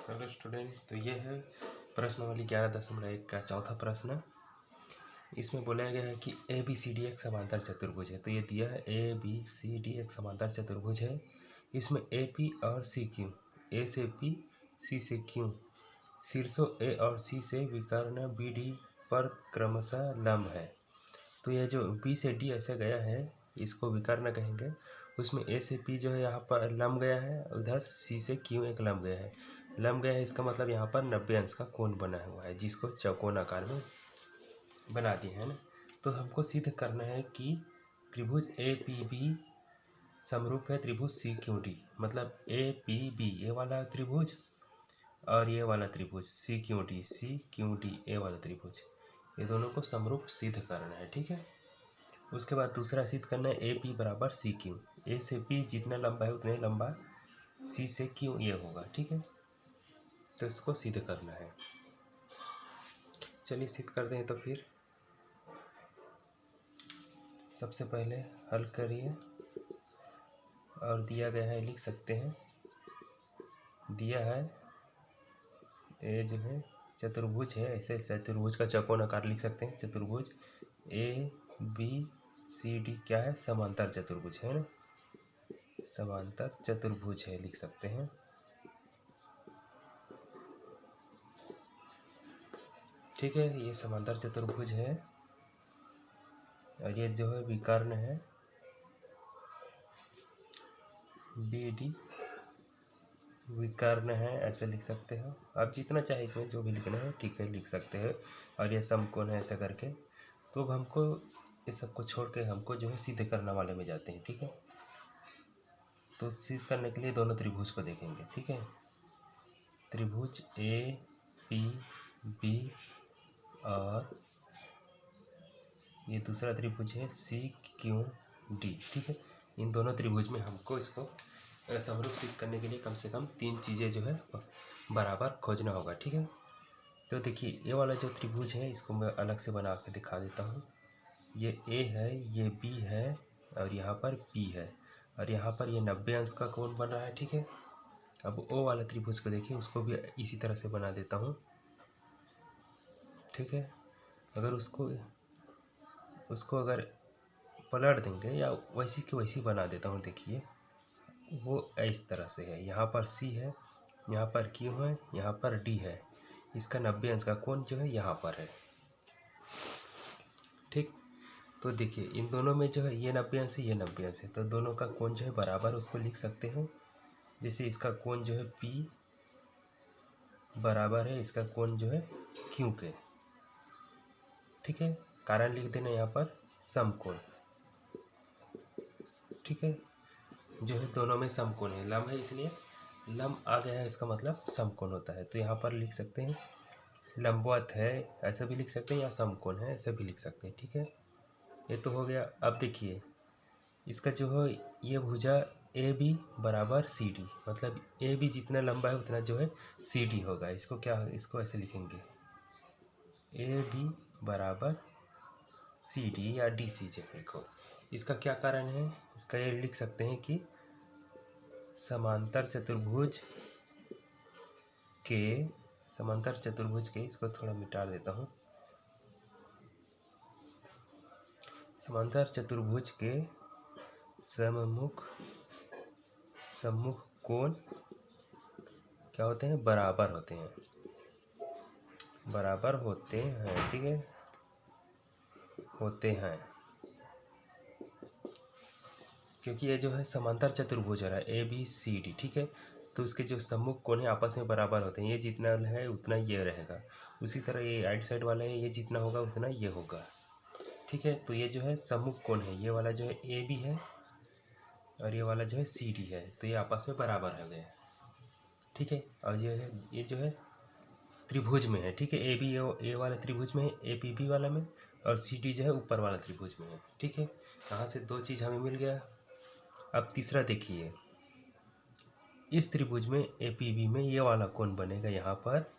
Hello student, तो ये है प्रश्नावली 11.1 का चौथा प्रश्न। इसमें बोला गया है कि ए बी सी डी एक समांतर चतुर्भुज है। तो ये दिया है ए बी सी डी एक समांतर चतुर्भुज है। इसमें ए पी और सी क्यू, ए से पी सी से क्यू, शीर्षों ए और सी से विकर्ण बी डी पर क्रमशः लंब है। तो यह जो बी से डी ऐसे गया है इसको विकर्ण कहेंगे। उसमें ए से पी जो है यहाँ पर लंब गया है, उधर सी से क्यू एक लंब गया है। लंब गया है इसका मतलब यहाँ पर 90 अंश का कोण बना हुआ है, जिसको चौकोन आकार में बना दिए है ना। तो हमको सिद्ध करना है कि त्रिभुज ए पी बी समरूप है त्रिभुज सी क्यू डी। मतलब ए पी बी ये वाला त्रिभुज और ये वाला त्रिभुज सी क्यू डी ए वाला त्रिभुज, ये दोनों को समरूप सिद्ध करना है। ठीक है। उसके बाद दूसरा सिद्ध करना है ए पी बराबर सी क्यू। ए से पी जितना लंबा है उतना ही लंबा सी से क्यू ये होगा। ठीक है। तो इसको सिद्ध करना है। चलिए सिद्ध करते हैं। तो फिर सबसे पहले हल करिए और दिया गया है लिख सकते हैं। दिया है ये जो है चतुर्भुज है, ऐसे चतुर्भुज का चौकोन आकार लिख सकते हैं। चतुर्भुज ए बी सी डी क्या है, समांतर चतुर्भुज है ना, समांतर चतुर्भुज है लिख सकते हैं। ठीक है, ये समांतर चतुर्भुज है और ये जो है विकर्ण है बी डी विकर्ण है, ऐसे लिख सकते हो। आप जितना चाहे इसमें जो भी लिखना है ठीक है लिख सकते हैं। और ये समकोण है ऐसा करके। तो अब हमको इस सबको छोड़ के हमको जो है सिद्ध करने वाले में जाते हैं। ठीक है। तो सिद्ध करने के लिए दोनों त्रिभुज को देखेंगे। ठीक है। त्रिभुज ए पी बी और ये दूसरा त्रिभुज है सी क्यू डी। ठीक है। इन दोनों त्रिभुज में हमको इसको समरूप सिद्ध करने के लिए कम से कम 3 चीज़ें जो है बराबर खोजना होगा। ठीक है। तो देखिए ये वाला जो त्रिभुज है इसको मैं अलग से बना के दिखा देता हूँ। ये ए है, ये बी है और यहाँ पर पी है और यहाँ पर ये 90 अंश का कोण बन रहा है। ठीक है। अब ओ वाला त्रिभुज को देखिए, उसको भी इसी तरह से बना देता हूँ। ठीक है। अगर उसको अगर पलट देंगे या वैसी की वैसी बना देता हूँ। देखिए वो इस तरह से है। यहाँ पर सी है, यहाँ पर क्यू है, यहाँ पर डी है। इसका 90 अंश का कोण जो है यहाँ पर है। ठीक। तो देखिए इन दोनों में जो है ये 90 अंश है, ये 90 अंश है, तो दोनों का कोण जो है बराबर उसको लिख सकते हैं। जैसे इसका कोण जो है पी बराबर है इसका कोण जो है क्यू के। ठीक है। कारण लिख देना यहाँ पर समकोण। ठीक है। जो है दोनों में समकोण है, लंब है इसलिए लंब आ गया है, इसका मतलब समकोण होता है। तो यहाँ पर लिख सकते हैं लंबवत है, ऐसा भी लिख सकते हैं, या समकोण है ऐसा भी लिख सकते हैं। ठीक है। ये तो हो गया। अब देखिए इसका जो है ये भुजा ए बी बराबर सी डी, मतलब ए बी जितना लंबा है उतना जो है सी डी होगा। इसको क्या, इसको ऐसे लिखेंगे ए बी बराबर सी डी या डी सी जो लिखो। इसका क्या कारण है, इसका ये लिख सकते हैं कि समांतर चतुर्भुज के इसको थोड़ा मिटा देता हूँ। समांतर चतुर्भुज के सम्मुख कोण क्या होते हैं, बराबर होते हैं, बराबर होते हैं। ठीक है, होते हैं, क्योंकि ये जो है समांतर चतुर्भुज हो रहा है ए बी सी डी। ठीक है। तो उसके जो सम्मुख कोण है आपस में बराबर होते हैं। ये जितना है उतना ये रहेगा, उसी तरह ये राइट साइड वाला है, ये जितना होगा उतना ये होगा। ठीक है। तो ये जो है सम्मुख कोण है, ये वाला जो है ए बी है और ये वाला जो है सी डी है, तो ये आपस में बराबर हो गए। ठीक है। और ये जो है त्रिभुज में है। ठीक है। ए बी ए वाला त्रिभुज में है, ए पी बी वाला में, और सी डी जो है ऊपर वाला त्रिभुज में है। ठीक है। यहाँ से 2 चीज़ हमें मिल गया। अब तीसरा देखिए, इस त्रिभुज में ए पी बी में ये वाला कोण बनेगा यहाँ पर।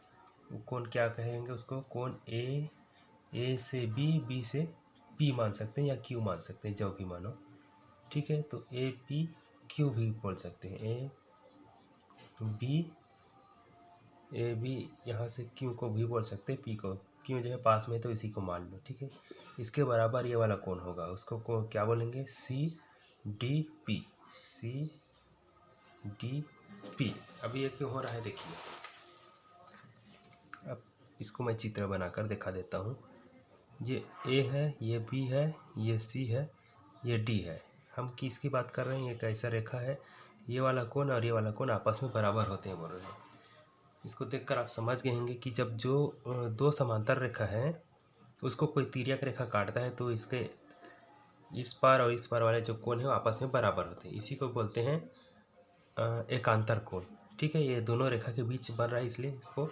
वो कोण क्या कहेंगे उसको, कोण ए से बी से पी मान सकते हैं या क्यू मान सकते हैं, जो भी मानो। ठीक है। तो ए पी क्यू भी बोल सकते हैं, ए बी ए बी, यहाँ से क्यू को भी बोल सकते हैं, पी को। क्यू जो है पास में तो इसी को मान लो, ठीक है। इसके बराबर ये वाला कौन होगा, उसको क्या बोलेंगे, C D P, C D P. अब ये क्यों हो रहा है देखिए, अब इसको मैं चित्र बनाकर दिखा देता हूँ। ये ए है, ये बी है, ये सी है, ये डी है। हम किसकी बात कर रहे हैं, ये कैसा रेखा है, ये वाला कोण और ये वाला कोण आपस में बराबर होते हैं बोल रहे हैं। इसको देखकर आप समझ गए होंगे कि जब जो दो समांतर रेखा है उसको कोई तिर्यक रेखा काटता है तो इसके इस पार और इस पार वाले जो कोण है वो आपस में बराबर होते हैं। इसी को बोलते हैं एकांतर कोण, ठीक है। ये दोनों रेखा के बीच बन रहा है इसलिए इसको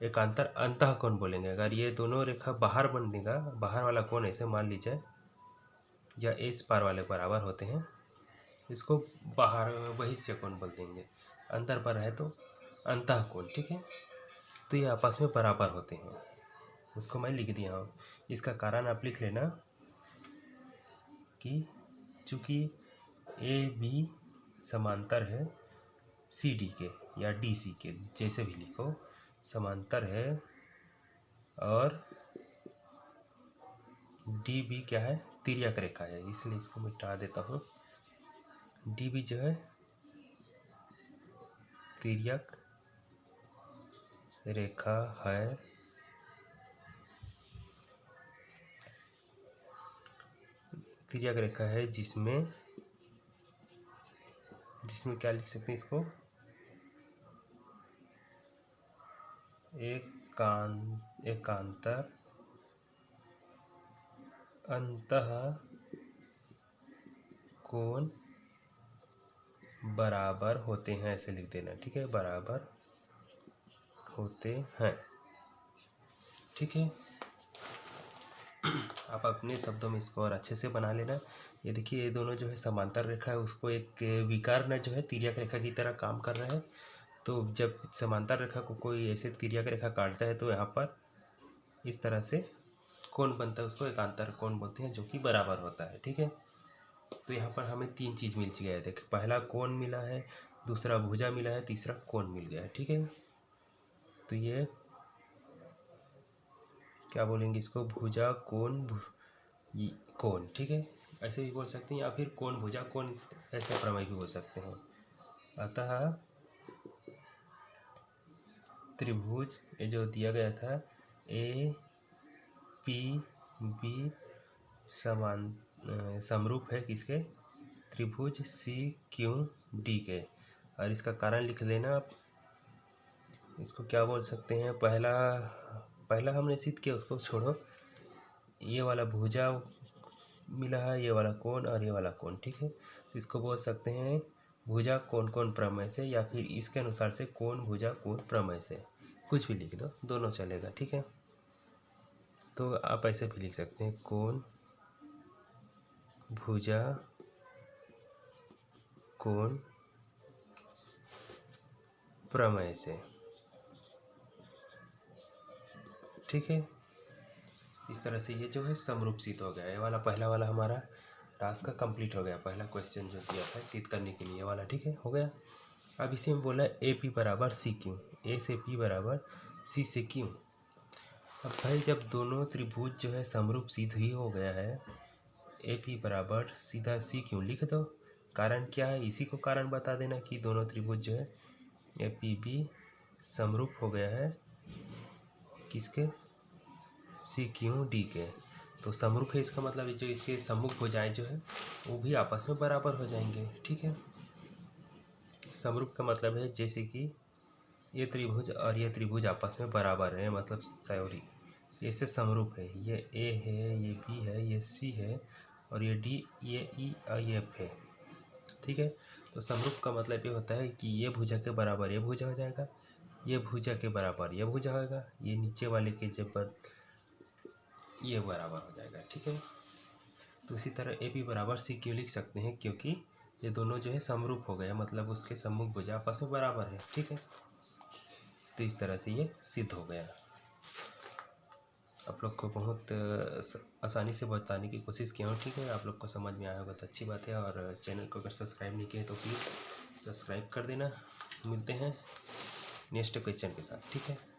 एकांतर अंतः कोण बोलेंगे। अगर ये दोनों रेखा बाहर बन देगा, बाहर वाला कोण ऐसे मान लीजिए, या इस पार वाले बराबर होते हैं, इसको बाहर बहिष्य कोण बोल देंगे। अंतर पर है तो अंतः कोण, ठीक है। तो ये आपस में बराबर होते हैं, उसको मैं लिख दिया हूँ। इसका कारण आप लिख लेना कि चूँकि ए बी समांतर है सी डी के या डी सी के, जैसे भी लिखो, समांतर है, और डी बी क्या है, तिर्यक रेखा है, इसलिए इसको मिटा देता हूँ। डी बी जो है तिर्यक रेखा है, तिर्यक रेखा है जिसमें क्या लिख सकते हैं इसको, एकांतर अंतः कोण बराबर होते हैं, ऐसे लिख देना, ठीक है। बराबर होते हैं, ठीक है। आप अपने शब्दों में इसको और अच्छे से बना लेना। ये देखिए, ये दोनों जो है समांतर रेखा है, उसको एक विकर्ण जो है तिर्यक रेखा की तरह काम कर रहा है। तो जब समांतर रेखा को कोई ऐसे तिर्यक रेखा काटता है तो यहाँ पर इस तरह से कोण बनता है, उसको एकांतर कोण बोलते हैं, जो कि बराबर होता है, ठीक है। तो यहाँ पर हमें तीन चीज़ मिल गया है, देखिए, पहला कोण मिला है, दूसरा भुजा मिला है, तीसरा कोण मिल गया है, ठीक है। तो ये क्या बोलेंगे इसको, भुजा कोण कोण, ठीक है, ऐसे भी बोल सकते हैं, या फिर कोण भुजा कोण ऐसे प्रमेय भी बोल सकते हैं। अतः त्रिभुज ये जो दिया गया था, ए पी बी समरूप है किसके, त्रिभुज सी क्यू डी के। और इसका कारण लिख लेना आप, इसको क्या बोल सकते हैं, पहला हमने सिद्ध किया, उसको छोड़ो। ये वाला भुजा मिला है, ये वाला कोण और ये वाला कोण, ठीक है। तो इसको बोल सकते हैं भुजा कोण कोण प्रमेय से, या फिर इसके अनुसार से कोण भुजा कोण प्रमेय से, कुछ भी लिख दो, दोनों चलेगा, ठीक है। तो आप ऐसे भी लिख सकते हैं, कोण भुजा कोण प्रमेय से, ठीक है। इस तरह से ये जो है समरूप सिद्ध हो गया। ये वाला पहला वाला हमारा टास्क का कंप्लीट हो गया, पहला क्वेश्चन जो दिया था सिद्ध करने के लिए वाला, ठीक है, हो गया। अब इसी में बोला ए पी बराबर सी क्यू, ए से पी बराबर सी से क्यू। अब भाई जब दोनों त्रिभुज जो है समरूप सिद्ध ही हो गया है, ए पी बराबर सीधा सी क्यू लिख दो। कारण क्या है, इसी को कारण बता देना कि दोनों त्रिभुज जो है ए पी बी समरूप हो गया है किसके, सी क्यू डी के। तो समरूप है, इसका मतलब जो इसके सम्मुख भुजाएं जो है वो भी आपस में बराबर हो जाएंगे, ठीक है। समरूप का मतलब है जैसे कि ये त्रिभुज और ये त्रिभुज आपस में बराबर है, मतलब सॉरी, ऐसे समरूप है, ये ए है, ये बी है, ये सी है, और ये डी, ये ई और ये एफ है, ठीक है। तो समरूप का मतलब ये होता है कि ये भुजा के बराबर ये भुजा हो जाएगा, ये भुजा के बराबर ये भुजा होगा, ये नीचे वाले के जब ये बराबर हो जाएगा, ठीक है। तो इसी तरह ए पी बराबर सी क्यू लिख सकते हैं, क्योंकि ये दोनों जो है समरूप हो गया, मतलब उसके सम्मुख भुजा आपस में बराबर है, ठीक है। तो इस तरह से ये सिद्ध हो गया। आप लोग को बहुत आसानी से बताने की कोशिश किया हूँ, ठीक है। आप लोग को समझ में आया होगा तो अच्छी बात है, और चैनल को अगर सब्सक्राइब नहीं किए तो प्लीज़ सब्सक्राइब कर देना। मिलते हैं नेक्स्ट क्वेश्चन के साथ, ठीक है।